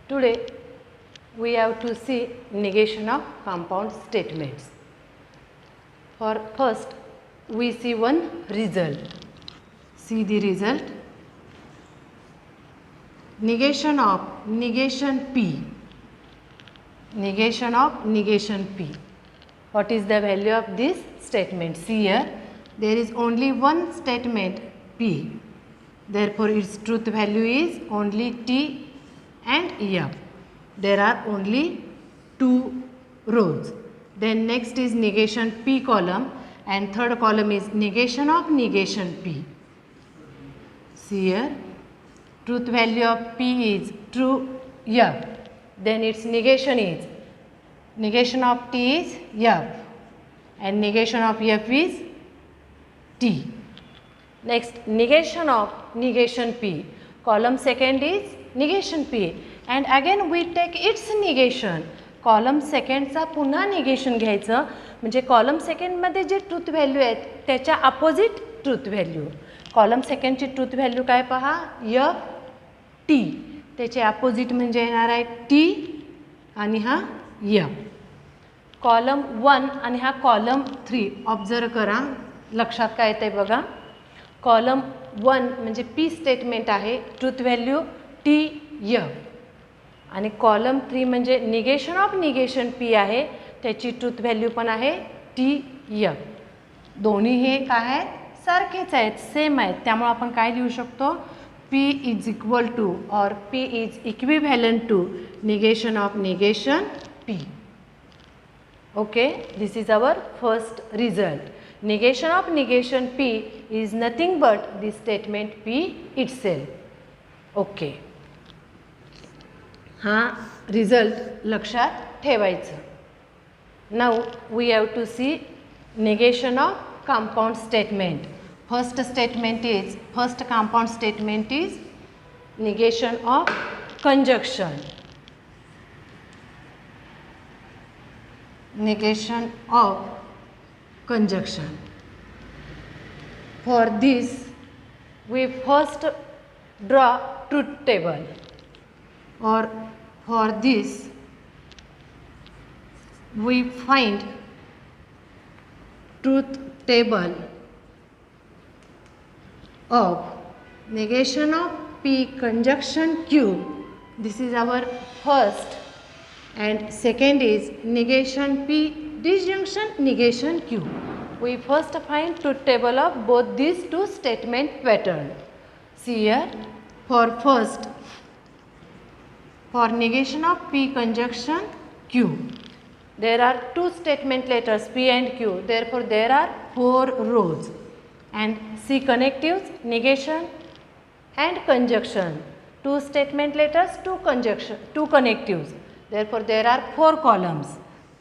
Today we have to see negation of compound statements. For first we see one result. See the result. Negation of negation P. Negation of negation P. What is the value of this statement? See here, there is only one statement P. Therefore, its truth value is only T and F. There are only two rows. Then next is negation P column, and third column is negation of negation P. See here, truth value of P is true F. Then its negation is, negation of T is F and negation of F is T. Next, negation of negation P. Column second is negation P and again we take its negation. Column सेकंडचा पुन्हा negation घ्यायचं म्हणजे column सेकंडमध्ये जे truth value आहेत त्याच्या opposite truth value. Column सेकंडची truth value काय पहा, एफ टी. त्याचे अपोजिट म्हणजे येणार आहे टी आणि हा एफ. कॉलम 1 आणि हा कॉलम 3 ऑब्झर्व करा, लक्षात काय येते बघा. कॉलम 1 म्हणजे पी स्टेटमेंट आहे, ट्रूथ व्हॅल्यू टी एफ. आणि कॉलम 3 म्हणजे निगेशन ऑफ निगेशन पी आहे, त्याची ट्रूथ व्हॅल्यू पण आहे टी एफ. दोन्ही हे काय आहेत, सारखेच आहेत, सेम आहेत. त्यामुळे आपण काय लिहू शकतो, P is equal to or P is equivalent to negation of negation P. Okay, this is our first result. negation of negation P is nothing but the statement P itself. Okay, हा result लक्षात ठेवायचं. Now we have to see negation of compound statement. First compound statement is negation of conjunction. Negation of conjunction. For this we first draw truth table, or for this we find truth table of negation of P conjunction Q. This is our first, and second is negation P disjunction negation Q. We first find truth table of both these two statement pattern. See here, for first, for negation of P conjunction Q, there are two statement letters P and Q. Therefore, there are 4 rows. And C connectives, negation and conjunction. Two statement letters, two connectives. Therefore, there are 4 columns.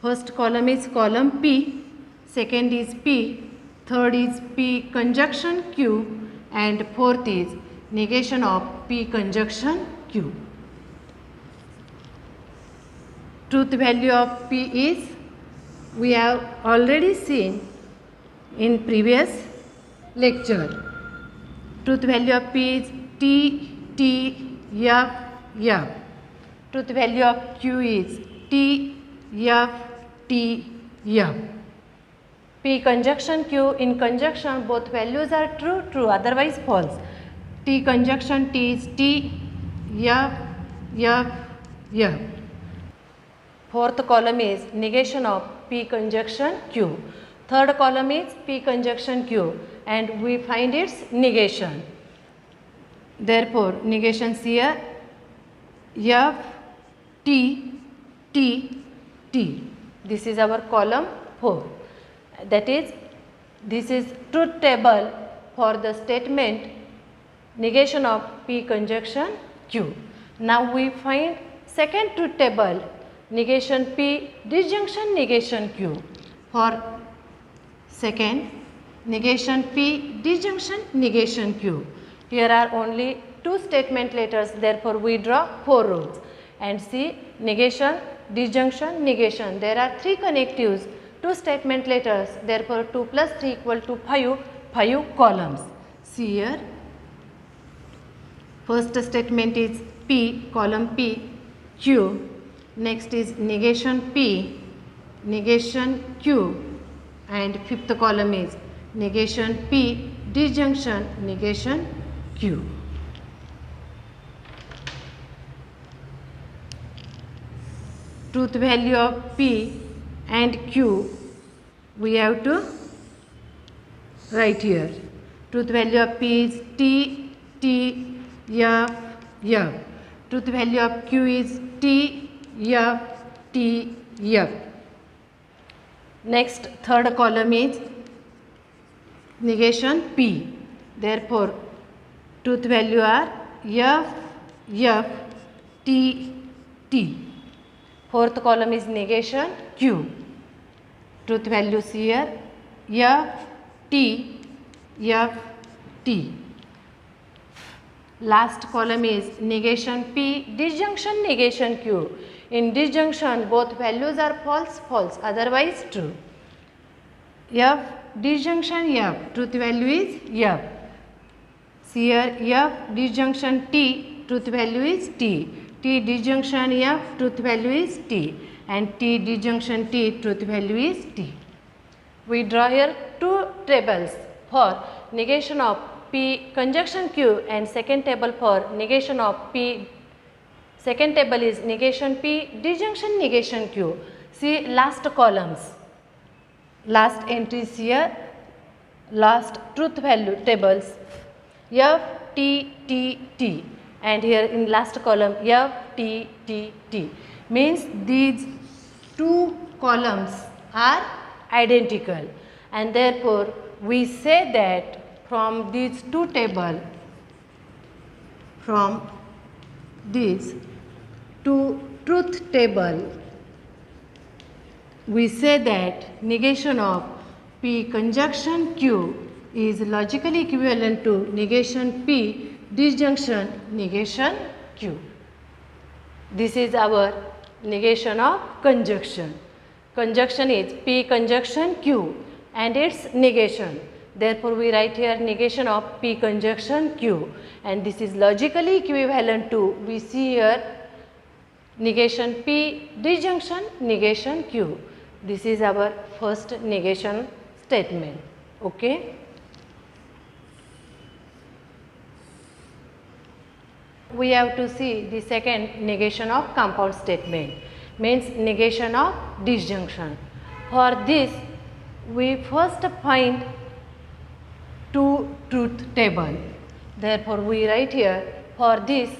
First column is column P, second is P, third is P conjunction Q, and fourth is negation of P conjunction Q. Truth value of P is, we have already seen in previous lecture. Truth value of P is T, T, F, F. Truth value of Q is T, F, T, F. P conjunction Q, in conjunction both values are true, true, otherwise false. T conjunction T is T, F, F, F. Fourth column is negation of P conjunction Q. Third column is P conjunction Q, and we find its negation. Therefore, negations here F, T, T, T. This is our column 4. That is, this is truth table for the statement negation of P conjunction Q. Now we find second truth table, negation P disjunction negation Q. For second, negation P disjunction negation Q. Here are only 2 statement letters, therefore we draw 4 rows. And see, negation, disjunction, negation. There are 3 connectives, 2 statement letters, therefore 2 plus 3 equal to 5 columns. See here, first statement is P, column P, Q. Next is negation P, negation Q, and fifth column is negation P, disjunction negation Q. Truth value of P and Q we have to write here. Truth value of P is T, T, F, F. Truth value of Q is T, F, T, F. Next, third column is negation P. Therefore, truth value are F, F, T, T. Fourth column is negation Q. Truth values here F, T, F, T. Last column is negation P, disjunction negation Q. In disjunction, both values are false, false, otherwise true. F, disjunction F, truth value is F. See here, F, disjunction T, truth value is T. T, disjunction F, truth value is T. And T, disjunction T, truth value is T. We draw here two tables for negation of P conjunction Q and second table for negation of P. Second table is negation P, disjunction negation Q. See last columns, last entries here, last truth value tables F, T, T, T, and here in last column F, T, T, T. Means these two columns are identical, and therefore we say that from these two tables, from these two truth table, we say that negation of P conjunction Q is logically equivalent to negation P, disjunction negation Q. This is our negation of conjunction. Conjunction is P conjunction Q and its negation. Therefore, we write here negation of P conjunction Q, and this is logically equivalent to, we see here negation P, disjunction negation Q. This is our first negation statement. Okay. We have to see the second negation of compound statement, means negation of disjunction. For this, we first find two truth table. Therefore, we write here, for this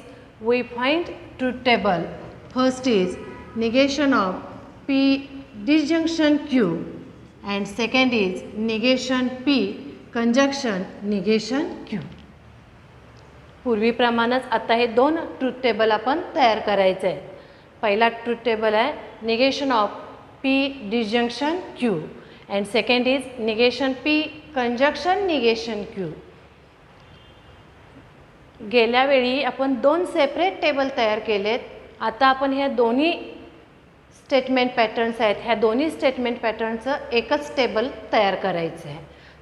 we find truth table. First is negation of P disjunction Q, and second is negation P conjunction negation Q. पूर्वीप्रमाणेच आता हे दोन truth table आपण तयार करायचे आहेत. पहिला truth table आहे negation of P disjunction Q and second is negation P conjunction negation Q. गेल्या वेळी आपण दोन सेपरेट टेबल तयार केलेत. आता आपण ह्या दोन्ही स्टेटमेंट पॅटर्न्स आहेत, ह्या दोन्ही स्टेटमेंट पॅटर्नचं एकच टेबल तयार करायचं आहे.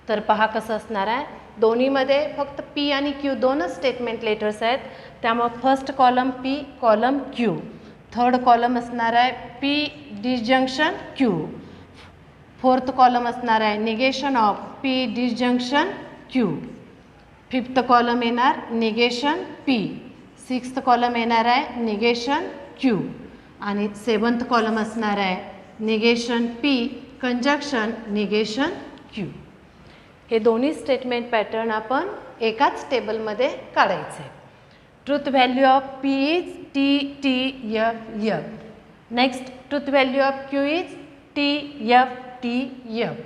तर पहा कसं असणार आहे. दोन्हीमध्ये फक्त पी आणि क्यू दोनच स्टेटमेंट लेटर्स आहेत, त्यामुळे first column P column Q, third column असणार आहे P disjunction Q, fourth column असणार आहे negation of P disjunction Q, fifth column येणार निगेशन पी, सिक्स्थ कॉलम येणार आहे निगेशन क्यू आणि सेवन्थ कॉलम असणार आहे negation P conjunction negation Q. हे दोन्ही स्टेटमेंट पॅटर्न आपण एकाच टेबलमध्ये काढायचे. Truth value of P is T T F F. Next truth value of Q is T F T F.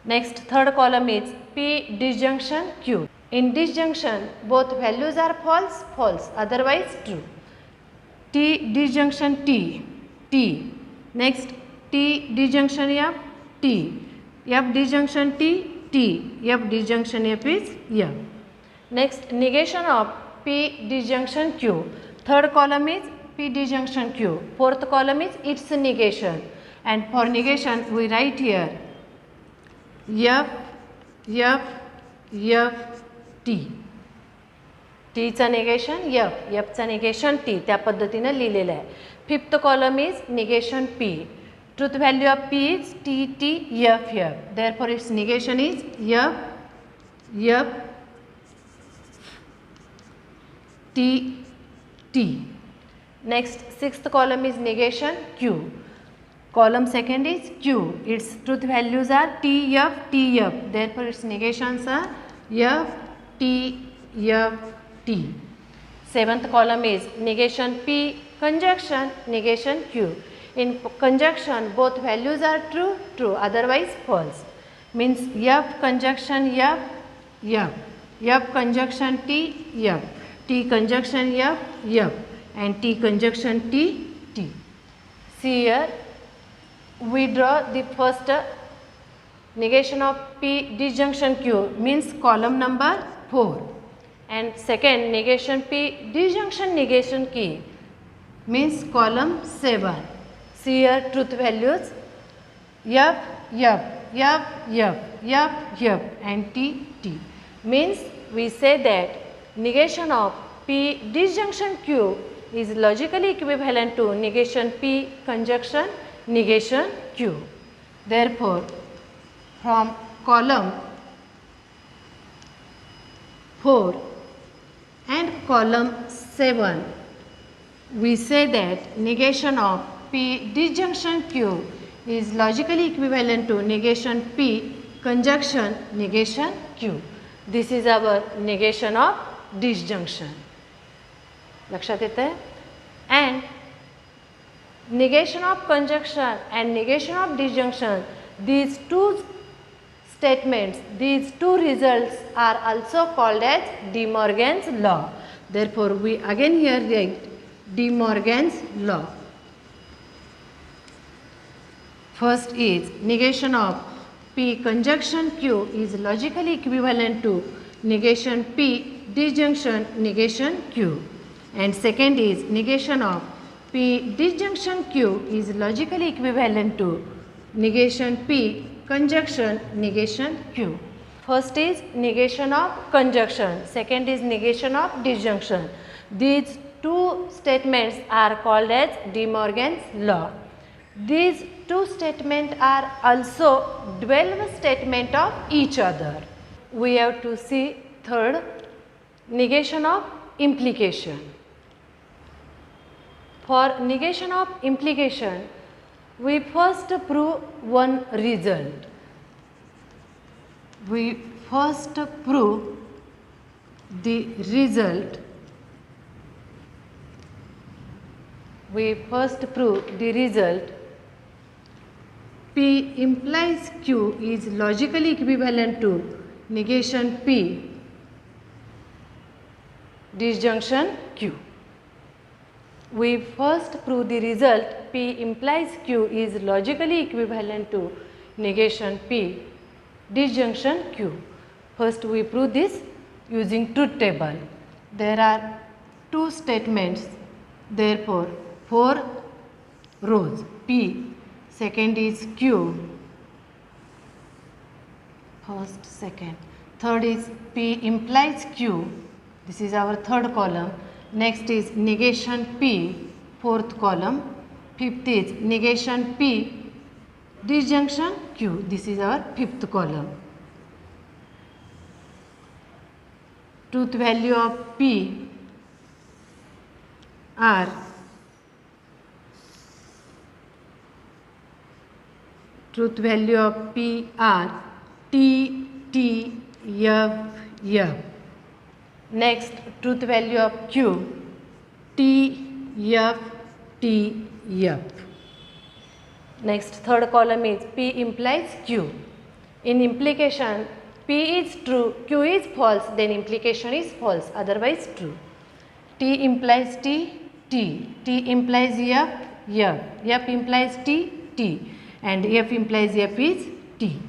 Next third column is P disjunction Q. In disjunction, both values are false, false, otherwise true. T disjunction T, T. Next, T disjunction F, T. F disjunction T, T. F disjunction F is F. Next, negation of P disjunction Q. Third column is P disjunction Q. Fourth column is its negation. And for negation, we write here F, F, F, T. T टीचा negation F, यफचा negation T, त्या पद्धतीनं लिहिलेलं आहे. Fifth column is negation P. Truth value of P is T T F F. Therefore it's negation is F F T T. Next, sixth column is negation Q. Column second is Q. Its truth values are T, F, T, F. Therefore, its negations are F, T, F, T. Seventh column is negation P, conjunction, negation Q. In conjunction, both values are true, true, otherwise false. Means F conjunction F, F. F conjunction T, F. T conjunction F, F. And T conjunction T, T. See here, we draw the first negation of P disjunction Q, means column number 4. And second negation P disjunction negation Q, means column 7. See here, truth values F, F, F, F, F, F and T, T. Means we say that negation of P disjunction Q is logically equivalent to negation P conjunction negation Q. Therefore, from column 4 and column 7, we say that negation of P disjunction Q is logically equivalent to negation P conjunction negation Q. This is our negation of disjunction. लक्षात येतं आहे. And negation of conjunction and negation of disjunction, these two statements, these two results are also called as De Morgan's law. Therefore, we again here write De Morgan's law. First is negation of P conjunction Q is logically equivalent to negation P disjunction negation Q. And second is negation of P disjunction Q is logically equivalent to negation P conjunction negation Q. First is negation of conjunction, second is negation of disjunction. These two statements are called as De Morgan's law. These two statements are also 12 statements of each other. We have to see third, negation of implication. For negation of implication, we first prove one result. We first prove the result. We first prove the result. P implies Q is logically equivalent to negation P disjunction Q. We first prove the result P implies Q is logically equivalent to negation P disjunction Q. First we prove this using truth table. There are two statements, therefore 4 rows P, second is Q, first, second. Third is P implies Q, this is our third column. Next is negation P, fourth column. Fifth is negation P disjunction Q, this is our fifth column. Truth value of P are T, T, F, F. Next, truth value of Q, T, F, T, F. Next, third column is P implies Q. In implication, P is true, Q is false, then implication is false, otherwise true. T implies T, T. T implies F, F. F implies T, T. And F implies F is T.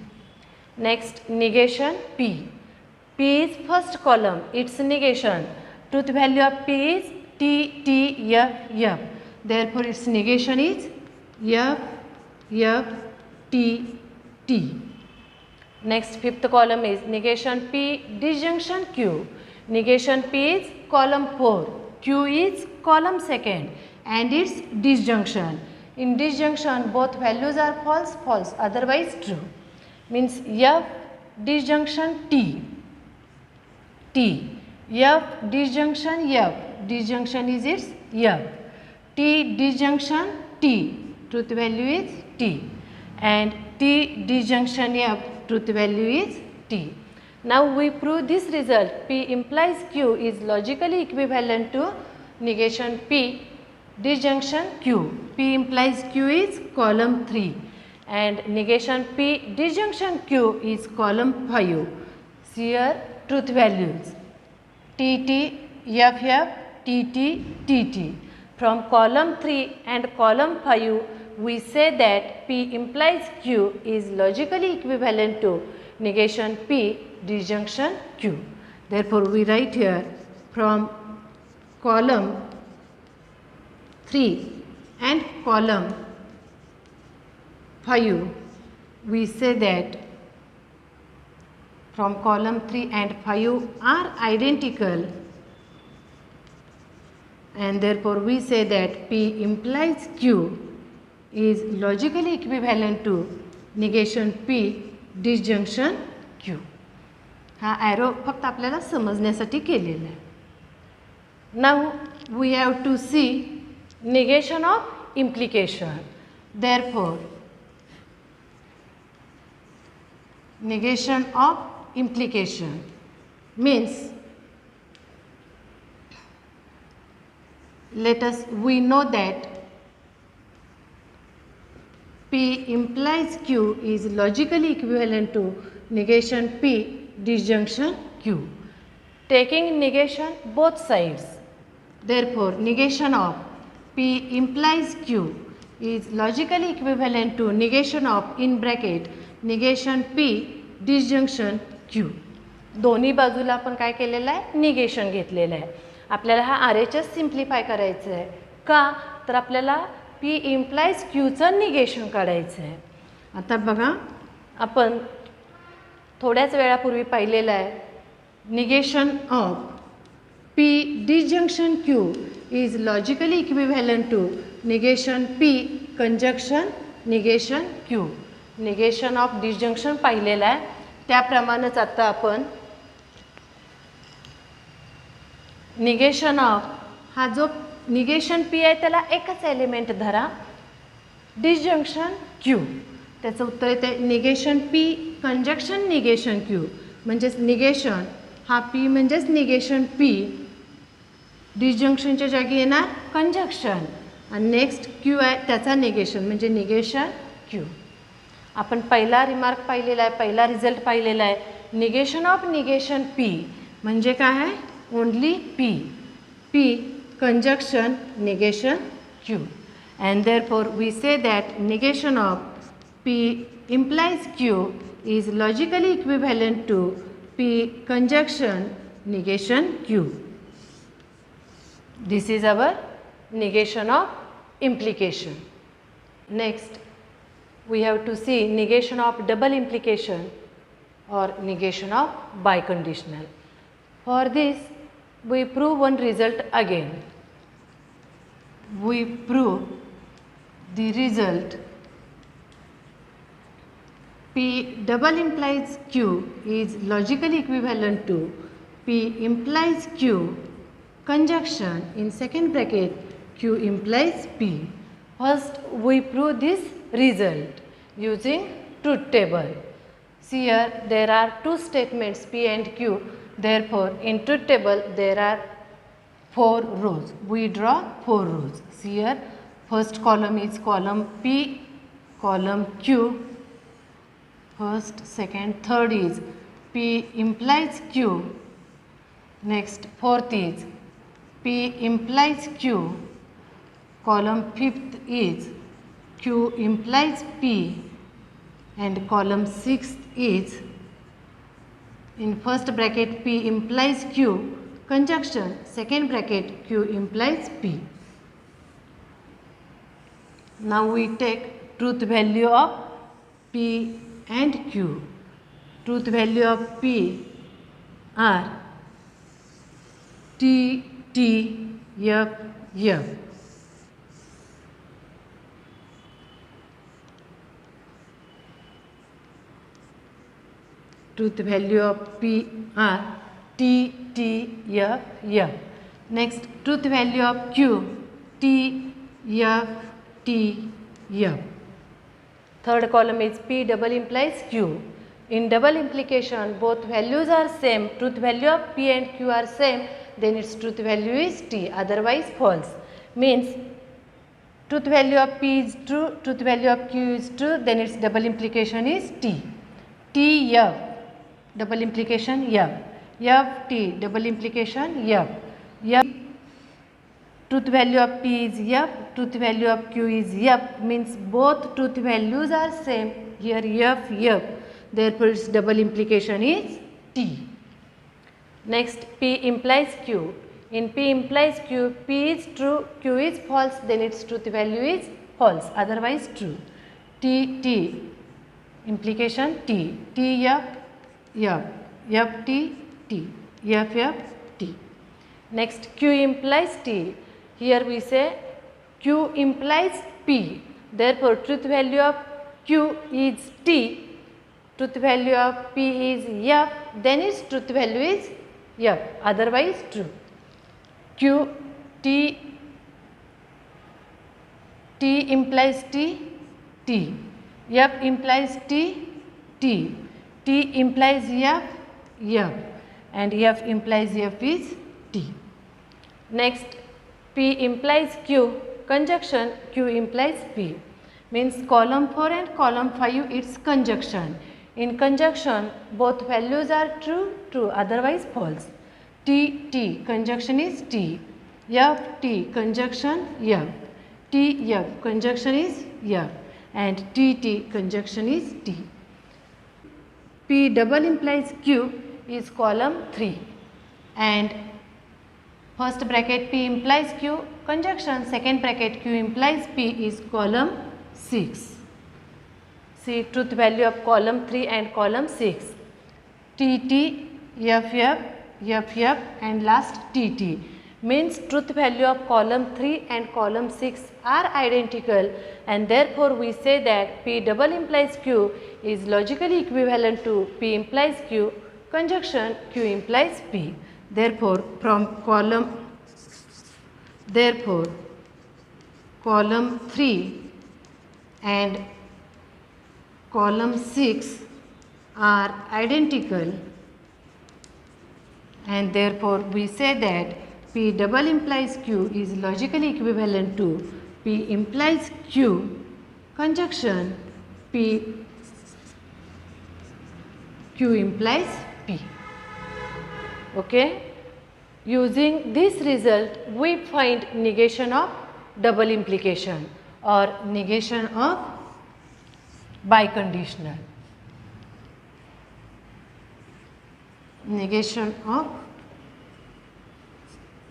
Next, negation P. P is first column, its negation. Truth value of P is T, T, F, F. Therefore, its negation is F, F, T, T. Next, fifth column is negation P disjunction Q. Negation P is column 4, Q is column 2nd, and its disjunction. In disjunction both values are false, false, otherwise true. Means F disjunction T, T, F disjunction F, disjunction is its F, T disjunction T, truth value is T, and T disjunction F, truth value is T. Now we prove this result. P implies Q is logically equivalent to negation P disjunction Q. P implies Q is column 3 and negation P disjunction Q is column 5. See here truth values TT, FF, TT, TT. From column 3 and column 5 we say that P implies Q is logically equivalent to negation P disjunction Q. Therefore, we write here from column 3 and column 5 we say that from column 3 and 5 are identical, and therefore we say that P implies Q is logically equivalent to negation P disjunction Q. हा arrow फक्त आपल्याला समजण्यासाठी केलेला आहे. Now we have to see negation of implication. Therefore, negation of implication means, we know that P implies Q is logically equivalent to negation P disjunction Q. Taking negation both sides, therefore negation of P implies Q is logically equivalent to negation of in bracket negation P disjunction Q. दोन्ही बाजूला आपण काय केलेलं आहे, negation घेतलेलं आहे. आपल्याला हा RHS सिम्प्लिफाय करायचं आहे. का तर आपल्याला P implies Qचं निगेशन काढायचं आहे. आता बघा आपण थोड्याच वेळापूर्वी पाहिलेलं आहे negation of P disjunction Q is logically equivalent to negation P conjunction negation Q. negation of disjunction पाहिलेलं आहे. त्याप्रमाणेच आता आपण negation of हा जो negation P आहे त्याला एकच एलिमेंट धरा, disjunction Q. त्याचं उत्तर येते negation P conjunction negation Q. म्हणजेच negation हा P म्हणजेच negation P, disjunctionच्या जागी येणार conjunction आणि नेक्स्ट Q आहे त्याचा negation म्हणजे negation Q. आपण पहिला रिमार्क पाहिलेला आहे, पहिला रिझल्ट पाहिलेला आहे. negation of negation P म्हणजे काय आहे, only P, P conjunction negation Q, and therefore we say that negation of P implies Q is logically equivalent to P conjunction negation Q. This is our negation of implication. Next, we have to see negation of double implication or negation of biconditional. For this, we prove one result again. We prove the result P double implies Q is logically equivalent to P implies Q conjunction in second bracket Q implies P. First, we prove this result using truth table. See here, there are two statements P and Q. Therefore, in truth table there are 4 rows. We draw 4 rows. See here, first column is column P, column Q. First, second, third is P implies Q. Next, fourth is P implies Q. Column fifth is Q implies P, and column sixth is in first bracket P implies Q conjunction, second bracket Q implies P. Now we take truth value of P and Q. Truth value of P are T, T, F, F. Truth value of P are T, T, F, F. Next, truth value of Q, T, F, T, F. Third column is P double implies Q. In double implication, both values are same. Truth value of P and Q are same. Then its truth value is T. Otherwise, false. Means truth value of P is true. Truth value of Q is true. Then its double implication is T. T F. Double implication F. F T. Double implication F. F. Truth value of P is F, truth value of Q is F, means both truth values are same. Here F, F, therefore its double implication is T. Next, P implies Q. In P implies Q, P is true, Q is false, then its truth value is false, otherwise true. T, T, implication T. T, F, F, F, T, T, F, F, T. Next, Q implies T. Here we say Q implies P. Therefore, truth value of Q is T. Truth value of P is F. Then its truth value is F. Otherwise, true. Q, T, T implies T, T. F implies T, T. T implies F, F. And F implies F is T. Next, P implies Q, conjunction Q implies P. Means column 4 and column 5 its conjunction. In conjunction, both values are true, true, otherwise false. T, T, conjunction is T. F, T, conjunction F. T, F, conjunction is F. And T, T, conjunction is T. P double implies Q is column 3. And first bracket P implies Q, conjunction second bracket Q implies P is column 6. See truth value of column 3 and column 6. T, T, F, F, F, F and last T, T. Means truth value of column 3 and column 6 are identical, and therefore we say that P double implies Q is logically equivalent to P implies Q, conjunction Q implies P. Therefore, column 3 and column 6 are identical, and therefore we say that P double implies Q is logically equivalent to P implies Q, conjunction Q implies P. Okay. Using this result, we find negation of double implication or negation of biconditional. Negation of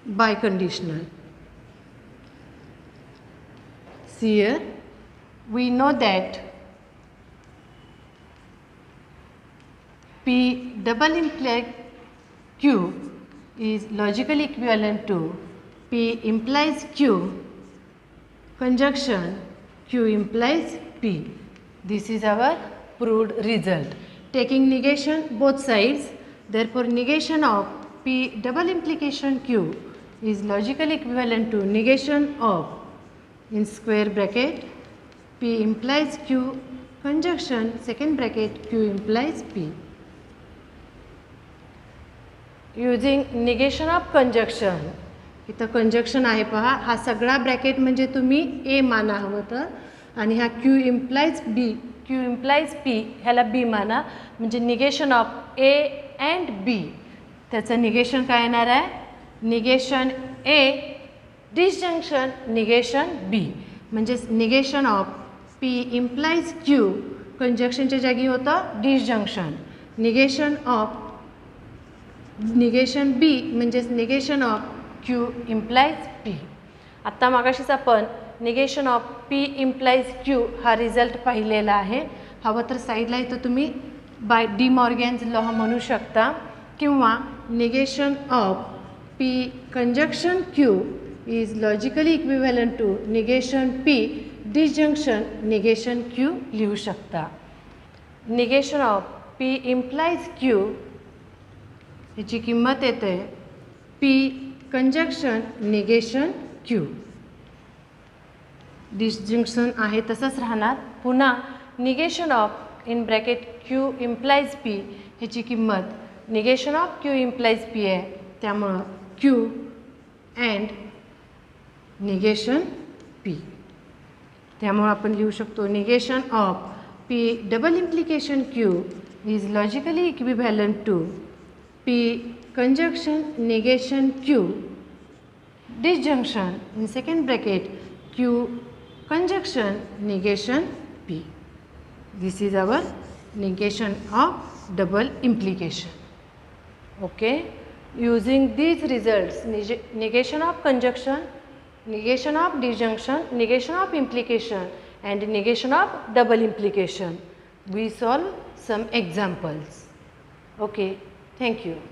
biconditional. See here, we know that P double implies Q is logically equivalent to P implies Q, conjunction Q implies P. This is our proved result. Taking negation both sides, therefore negation of P double implication Q is logically equivalent to negation of, in square bracket, P implies Q, conjunction second bracket Q implies P. Using negation of conjunction, इथं conjunction आहे पहा, हा सगळा bracket म्हणजे तुम्ही ए माना हवं तर, आणि हा Q implies B, Q implies P ह्याला बी माना, म्हणजे negation of A and B. त्याचं निगेशन काय येणार आहे? Negation A disjunction negation B, म्हणजे negation of P implies Q, कंजक्शनच्या जागी होतं disjunction. Negation of negation B म्हणजे negation of Q implies P. आत्ता मागाशीच आपण negation of P implies Q हा रिझल्ट पाहिलेला आहे. हवं तर साईडला इथं तुम्ही बाय डी मॉर्गन्स लॉ म्हणू शकता, किंवा negation of P conjunction Q is logically equivalent to negation P disjunction negation Q लिहू शकता. negation of P implies Q याची किंमत येते P conjunction negation Q. Disjunction आहे तसंच राहणार. पुन्हा negation of in bracket Q implies P ह्याची किंमत negation of Q implies P आहे, त्यामुळं Q अँड निगेशन P. त्यामुळं आपण लिहू शकतो negation of P double implication Q is logically equivalent to P conjunction negation Q disjunction in second bracket Q conjunction negation P. This is our negation of double implication. Okay, using these results, negation of conjunction, negation of disjunction, negation of implication and negation of double implication, we solve some examples. Okay, thank you.